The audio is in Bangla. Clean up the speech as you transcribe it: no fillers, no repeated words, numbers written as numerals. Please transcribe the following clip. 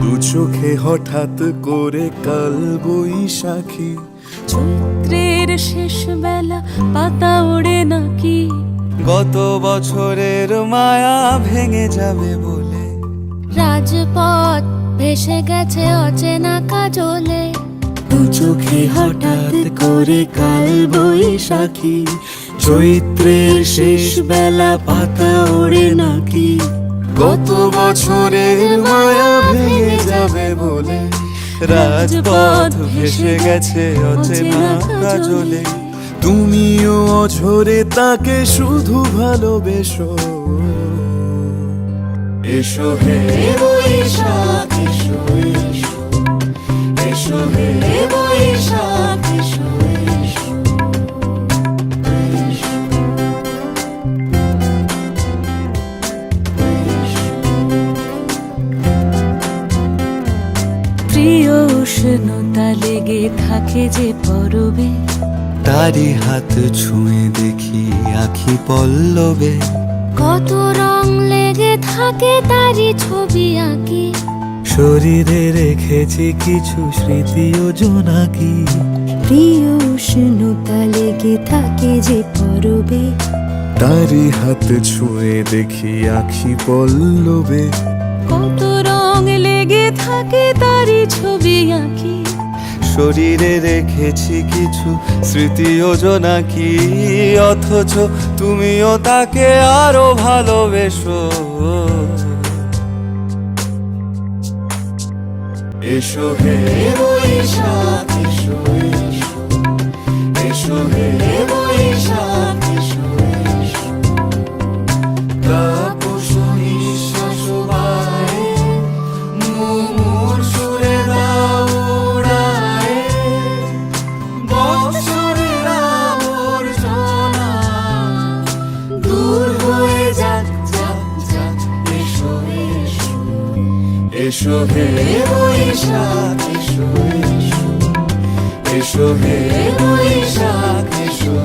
দু চোখে হঠাৎ করে কাল বৈশাখী, চৈত্রের শেষ বেলা পাতা ওড়ে নাকি, গত বছরের মায়া ভেঙে যাবে বলে, রাজপথ ভেসে গেছে অচেনা কাজলে, দু চোখে হঠাৎ করে কাল বৈশাখী, চৈত্রের শেষ বেলা পাতা ওড়ে নাকি, গত বছরের মায়া ভেঙে যাবে বলে, রাজপথ ভেসে গেছে অচেনা কাজলে। তুমিও অঝরে তাকে শুধু ভালোবেসো। এসো হে বৈশাখ এসো এসো, এসো হে বৈশাখ এসো এসো, এসো। প্রিয় উষ্ণতা লেগে থাকে যে পরবে, তারি হাত ছুঁয়ে দেখি আখি পল্লবে, কত রং লেগে থাকে তারই ছবি আঁকি, শরীরে রেখেছি কিছু স্মৃতি ও জোনাকি। প্রিয় উষ্ণতা লেগে থাকে যে পরবে, তারি হাত ছুঁয়ে দেখি আখি পল্লবে, কত রং লেগে থাকে তারই ছবি আঁকি, শরীরে রেখেছি কিছু স্মৃতি ও জোনাকি, অথচ তুমিও তাকে আরো ভালোবেসো। এসো হে বৈশাখ এসো এসো, এসো হে বৈশাখ এসো এসো। তাপস নিঃশ্বাস বায়ে, মুমুর সুরে দাও উড়ায়ে, বৎসরের আবর্জনা দূর হয়ে যাক যাক যাক। এসো এসো, এসো হে বৈশাখ এসো এসো, এসো হে বৈশাখ এসো।